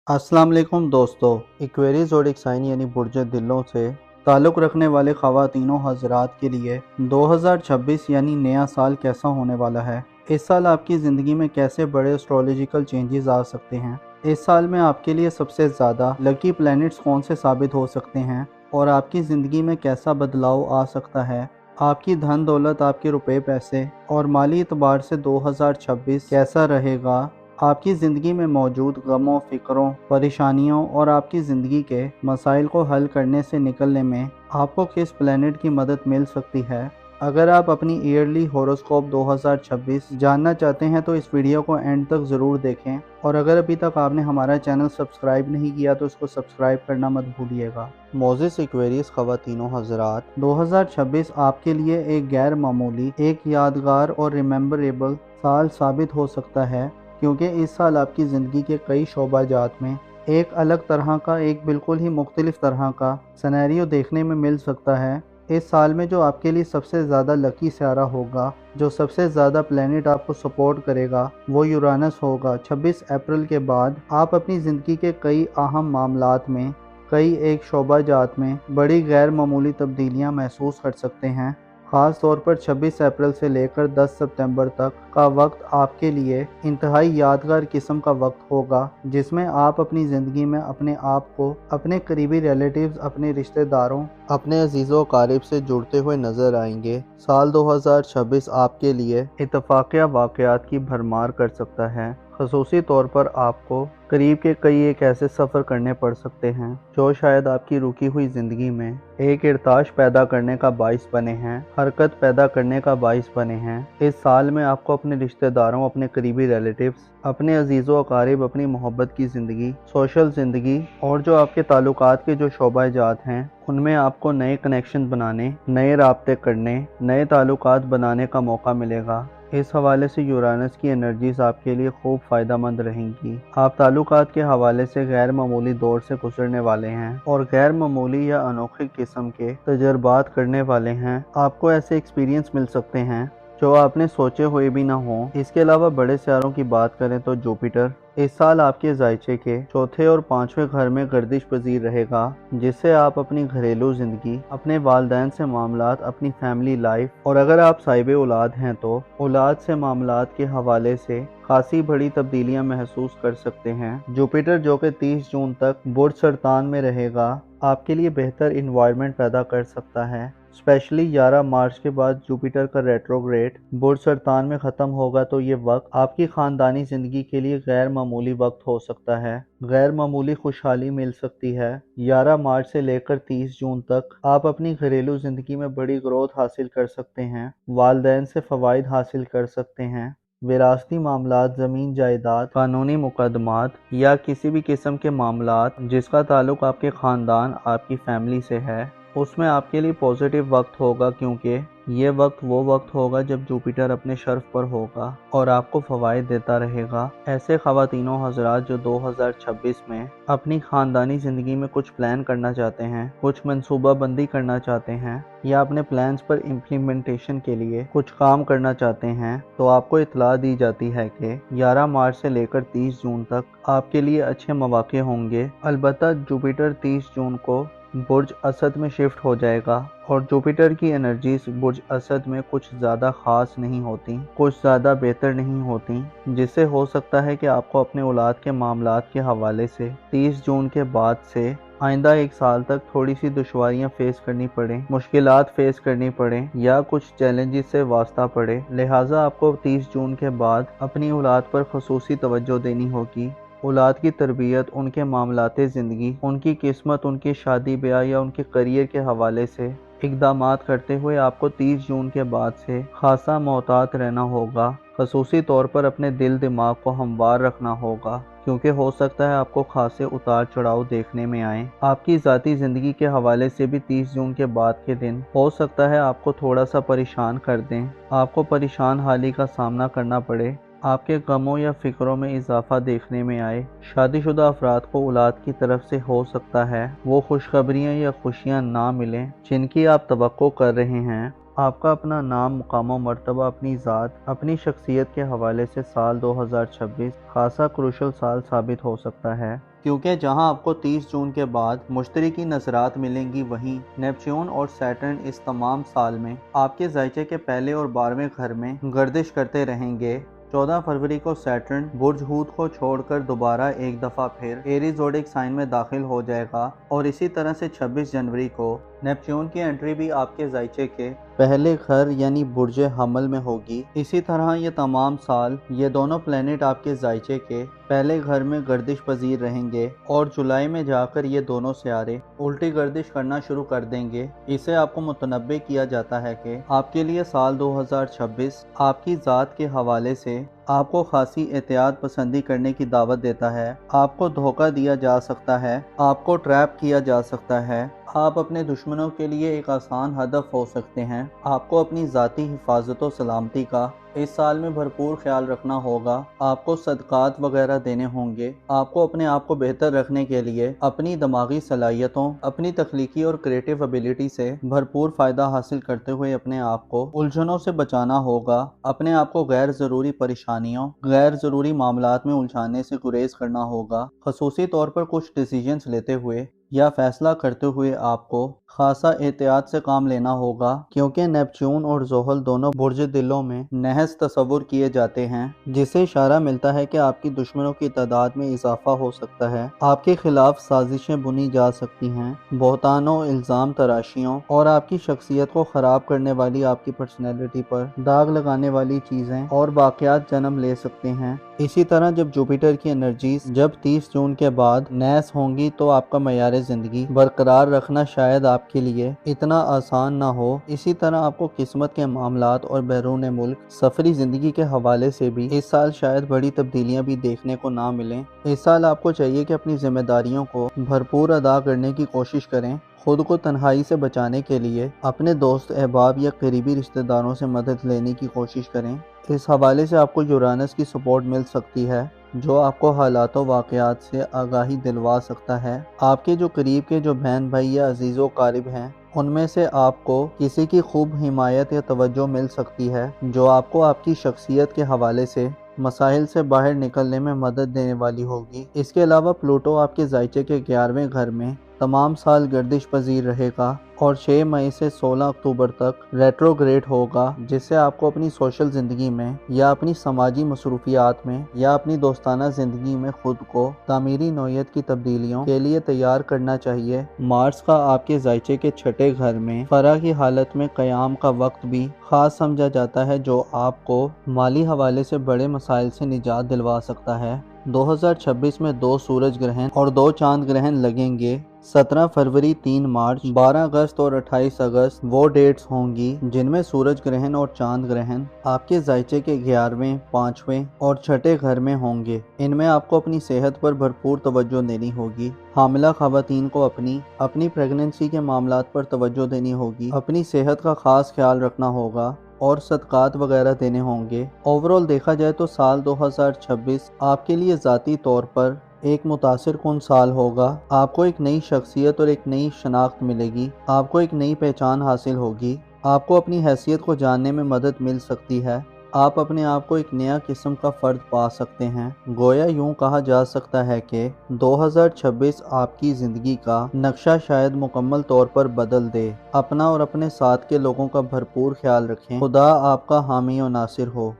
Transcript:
अस्सलाम वालेकुम दोस्तों। एक्वेरियस ज़ोडिक साइन यानी बुर्ज दिलों से ताल्लुक़ रखने वाले ख़वातीनों हज़रात के लिए 2026 यानी नया साल कैसा होने वाला है। इस साल आपकी ज़िंदगी में कैसे बड़े एस्ट्रोलॉजिकल चेंजेस आ सकते हैं। इस साल में आपके लिए सबसे ज़्यादा लकी प्लैनेट्स कौन से साबित हो सकते हैं और आपकी ज़िंदगी में कैसा बदलाव आ सकता है। आपकी धन दौलत, आपके रुपए पैसे और माली एतबार से 2026 कैसा रहेगा। आपकी ज़िंदगी में मौजूद गमों, फ़िक्रों, परेशानियों और आपकी ज़िंदगी के मसाइल को हल करने से निकलने में आपको किस प्लैनेट की मदद मिल सकती है। अगर आप अपनी ईयरली हॉरोस्कोप 2026 जानना चाहते हैं तो इस वीडियो को एंड तक ज़रूर देखें, और अगर अभी तक आपने हमारा चैनल सब्सक्राइब नहीं किया तो इसको सब्सक्राइब करना मत भूलिएगा। मोज़िस एक्वेरियस ख़वातीनों हज़रात, 2026 आपके लिए एक गैर मामूली, एक यादगार और रिमेम्बरेबल साल साबित हो सकता है, क्योंकि इस साल आपकी ज़िंदगी के कई शोबाजात में एक अलग तरह का, एक बिल्कुल ही मुख्तलिफ तरह का सिनेरियो देखने में मिल सकता है। इस साल में जो आपके लिए सबसे ज़्यादा लकी सितारा होगा, जो सबसे ज़्यादा प्लैनेट आपको सपोर्ट करेगा, वो यूरानस होगा। 26 अप्रैल के बाद आप अपनी ज़िंदगी के कई अहम मामलात में, कई एक शोबाजात में बड़ी गैर मामूली तब्दीलियाँ महसूस कर सकते हैं। ख़ास तौर पर 26 अप्रैल से लेकर 10 सितंबर तक का वक्त आपके लिए इंतहाई यादगार किस्म का वक्त होगा, जिसमें आप अपनी ज़िंदगी में अपने आप को अपने करीबी रिलेटिव्स, अपने रिश्तेदारों, अपने अजीज़ों क़रीब से जुड़ते हुए नज़र आएंगे। साल 2026 आपके लिए इत्तफ़ाक़िया वाक़यात की भरमार कर सकता है। ख़ुसूसी तौर पर आपको करीब के कई एक ऐसे सफ़र करने पड़ सकते हैं जो शायद आपकी रुकी हुई ज़िंदगी में एक इर्ताश पैदा करने का बाइस बने हैं, हरकत पैदा करने का बाइस बने हैं। इस साल में आपको अपने रिश्तेदारों, अपने करीबी रिलेटिव्स, अपने अजीज़ों अकारिब, अपनी मोहब्बत की ज़िंदगी, सोशल ज़िंदगी और जो आपके ताल्लुकात के जो शोबाजात हैं, उनमें आपको नए कनेक्शन बनाने, नए राब्ते करने, नए ताल्लुकात बनाने का मौका मिलेगा। इस हवाले से यूरानस की एनर्जीज आपके लिए खूब फ़ायदेमंद रहेंगी। आप ताल्लुकात के हवाले से गैर मामूली दौर से गुजरने वाले हैं और गैर मामूली या अनोखी किस्म के तजर्बात करने वाले हैं। आपको ऐसे एक्सपीरियंस मिल सकते हैं जो आपने सोचे हुए भी ना हो। इसके अलावा बड़े सितारों की बात करें तो जुपिटर इस साल आपके ज़ायचे के चौथे और पांचवें घर में गर्दिश पजीर रहेगा, जिससे आप अपनी घरेलू ज़िंदगी, अपने वालिदैन से मामलात, अपनी फैमिली लाइफ और अगर आप साहिब औलाद हैं तो औलाद से मामलात के हवाले से खासी बड़ी तब्दीलियां महसूस कर सकते हैं। जुपिटर जो कि 30 जून तक बुर्ज सरतान में रहेगा, आपके लिए बेहतर इन्वायरमेंट पैदा कर सकता है। स्पेशली 11 मार्च के बाद जुपिटर का रेट्रोग्रेड बुर्ज सरतान में ख़त्म होगा, तो ये वक्त आपकी ख़ानदानी ज़िंदगी के लिए गैर मामूली वक्त हो सकता है। गैर मामूली खुशहाली मिल सकती है। 11 मार्च से लेकर 30 जून तक आप अपनी घरेलू ज़िंदगी में बड़ी ग्रोथ हासिल कर सकते हैं, वालिदैन से फ़वाइद हासिल कर सकते हैं। विरासती मामलात, ज़मीन जायदाद, कानूनी मुकदमात या किसी भी किस्म के मामलात जिसका ताल्लुक आपके ख़ानदान, आपकी फैमिली से है, उसमें आपके लिए पॉजिटिव वक्त होगा, क्योंकि ये वक्त वो वक्त होगा जब जुपिटर अपने शर्फ पर होगा और आपको फ़वाइद देता रहेगा। ऐसे ख़वातीनों हज़रात जो 2026 में अपनी ख़ानदानी ज़िंदगी में कुछ प्लान करना चाहते हैं, कुछ मनसूबा बंदी करना चाहते हैं या अपने प्लान्स पर इम्प्लीमेंटेशन के लिए कुछ काम करना चाहते हैं, तो आपको इत्तला दी जाती है कि 11 मार्च से लेकर 30 जून तक आपके लिए अच्छे मौके होंगे। अलबत्ता जुपिटर 30 जून को बुर्ज असद में शिफ्ट हो जाएगा और जुपिटर की एनर्जीज बुर्ज असद में कुछ ज़्यादा ख़ास नहीं होती, कुछ ज़्यादा बेहतर नहीं होती, जिससे हो सकता है कि आपको अपने औलाद के मामलात के हवाले से 30 जून के बाद से आइंदा एक साल तक थोड़ी सी दुश्वारियाँ फेस करनी पड़े, मुश्किलात फेस करनी पड़े या कुछ चैलेंजेस से वास्ता पड़े। लिहाजा आपको 30 जून के बाद अपनी औलाद पर खुसूसी तवज्जो देनी होगी। औलाद की तरबियत, उनके मामलाते ज़िंदगी, उनकी किस्मत, उनकी शादी ब्याह या उनके करियर के हवाले से इक़दामात करते हुए आपको 30 जून के बाद से खासा मोहतात रहना होगा। ख़ुसूसी तौर पर अपने दिल दिमाग को हमवार रखना होगा, क्योंकि हो सकता है आपको खासे उतार चढ़ाव देखने में आए। आपकी ज़ाती ज़िंदगी के हवाले से भी 30 जून के बाद के दिन हो सकता है आपको थोड़ा सा परेशान कर दें, आपको परेशान हाली का सामना करना पड़े, आपके गमों या फ़िक्रों में इजाफा देखने में आए। शादीशुदा अफराद को औलाद की तरफ से हो सकता है वो खुशखबरियाँ या खुशियाँ ना मिलें जिनकी आप तवक्को कर रहे हैं। आपका अपना नाम, मुकाम व मर्तबा, अपनी ज़ात, अपनी शख्सियत के हवाले से साल 2026 खासा क्रूशल साल साबित हो सकता है। کیونکہ جہاں آپ کو 30 جون کے بعد مشتری کی نظرات ملیں گی، وہیں نیپچون اور سیٹرن اس تمام سال میں آپ کے ذائچے کے پہلے اور 12ویں گھر میں گردش کرتے رہیں گے۔ 14 فروری کو سیٹرن برج ہوت کو چھوڑ کر دوبارہ ایک دفعہ پھر ایریز زوڈک سائن میں داخل ہو جائے گا، اور اسی طرح سے 26 جنوری کو نیپچون کی انٹری بھی آپ کے ذائچے کے پہلے گھر یعنی برج حمل میں ہوگی۔ اسی طرح یہ تمام سال یہ دونوں پلینٹ آپ کے ذائچے کے پہلے گھر میں گردش پذیر رہیں گے، اور جولائی میں جا کر یہ دونوں سیارے الٹی گردش کرنا شروع کر دیں گے۔ اسے آپ کو متنبع کیا جاتا ہے کہ آپ کے لیے سال 2026 آپ کی ذات کے حوالے سے آپ کو خاصی احتیاط پسندی کرنے کی دعوت دیتا ہے۔ آپ کو دھوکہ دیا جا سکتا ہے، آپ کو ٹریپ کیا جا سکتا ہے، آپ اپنے دشمنوں کے لیے ایک آسان ہدف ہو سکتے ہیں۔ آپ کو اپنی ذاتی حفاظت و سلامتی کا اس سال میں بھرپور خیال رکھنا ہوگا۔ آپ کو صدقات وغیرہ دینے ہوں گے۔ آپ کو اپنے آپ کو بہتر رکھنے کے لیے اپنی دماغی صلاحیتوں، اپنی تخلیقی اور کریٹیو ابیلٹی سے بھرپور فائدہ حاصل کرتے ہوئے اپنے آپ کو الجھنوں سے بچانا ہوگا۔ اپنے آپ کو غیر ضروری پریشانیوں، غیر ضروری معاملات میں الجھانے سے گریز کرنا ہوگا۔ خصوصی طور پر کچھ ڈیسیجنز لیتے ہوئے یا فیصلہ کرتے ہوئے آپ کو خاصا احتیاط سے کام لینا ہوگا، کیونکہ نیپچون اور زحل دونوں برج دلوں میں نحس تصور کیے جاتے ہیں، جس سے اشارہ ملتا ہے کہ آپ کی دشمنوں کی تعداد میں اضافہ ہو سکتا ہے۔ آپ کے خلاف سازشیں بنی جا سکتی ہیں، بہتانوں، الزام تراشیوں اور آپ کی شخصیت کو خراب کرنے والی، آپ کی پرسنالٹی پر داغ لگانے والی چیزیں اور واقعات جنم لے سکتے ہیں۔ اسی طرح جب جوپیٹر کی انرجیز جب 30 جون کے بعد نحس ہوں گی تو آپ کا معیار زندگی برقرار رکھنا شاید آپ کے لیے اتنا آسان نہ ہو۔ اسی طرح آپ کو قسمت کے معاملات اور بیرون ملک سفری زندگی کے حوالے سے بھی اس سال شاید بڑی تبدیلیاں بھی دیکھنے کو نہ ملیں۔ اس سال آپ کو چاہیے کہ اپنی ذمہ داریوں کو بھرپور ادا کرنے کی کوشش کریں۔ خود کو تنہائی سے بچانے کے لیے اپنے دوست، احباب یا قریبی رشتہ داروں سے مدد لینے کی کوشش کریں۔ اس حوالے سے آپ کو یورانس کی سپورٹ مل سکتی ہے، جو آپ کو حالات و واقعات سے آگاہی دلوا سکتا ہے۔ آپ کے جو قریب کے جو بہن بھائی یا عزیز و قارب ہیں، ان میں سے آپ کو کسی کی خوب حمایت یا توجہ مل سکتی ہے، جو آپ کو آپ کی شخصیت کے حوالے سے مسائل سے باہر نکلنے میں مدد دینے والی ہوگی۔ اس کے علاوہ پلوٹو آپ کے ذائچے کے 11ویں گھر میں تمام سال گردش پذیر رہے گا اور 6 مئی سے 16 اکتوبر تک ریٹروگریڈ ہوگا، جس سے آپ کو اپنی سوشل زندگی میں یا اپنی سماجی مصروفیات میں یا اپنی دوستانہ زندگی میں خود کو تعمیری نوعیت کی تبدیلیوں کے لیے تیار کرنا چاہیے۔ مارس کا آپ کے ذائچے کے 6 گھر میں فرح کی حالت میں قیام کا وقت بھی خاص سمجھا جاتا ہے، جو آپ کو مالی حوالے سے بڑے مسائل سے نجات دلوا سکتا ہے۔ 2026 میں 2 سورج گرہن اور 2 چاند گرہن لگیں گے۔ 17 فروری، 3 مارچ، 12 اگست اور 28 اگست وہ ڈیٹس ہوں گی جن میں سورج گرہن اور چاند گرہن آپ کے ذائچے کے 11ویں، 5ویں اور 6 گھر میں ہوں گے۔ ان میں آپ کو اپنی صحت پر بھرپور توجہ دینی ہوگی۔ حاملہ خواتین کو اپنی پریگننسی کے معاملات پر توجہ دینی ہوگی، اپنی صحت کا خاص خیال رکھنا ہوگا اور صدقات وغیرہ دینے ہوں گے۔ اوورال دیکھا جائے تو سال 2026 آپ کے لیے ذاتی طور پر ایک متاثر کن سال ہوگا۔ آپ کو ایک نئی شخصیت اور ایک نئی شناخت ملے گی، آپ کو ایک نئی پہچان حاصل ہوگی، آپ کو اپنی حیثیت کو جاننے میں مدد مل سکتی ہے، آپ اپنے آپ کو ایک نیا قسم کا فرد پا سکتے ہیں۔ گویا یوں کہا جا سکتا ہے کہ 2026 آپ کی زندگی کا نقشہ شاید مکمل طور پر بدل دے۔ اپنا اور اپنے ساتھ کے لوگوں کا بھرپور خیال رکھیں۔ خدا آپ کا حامی و ناصر ہو۔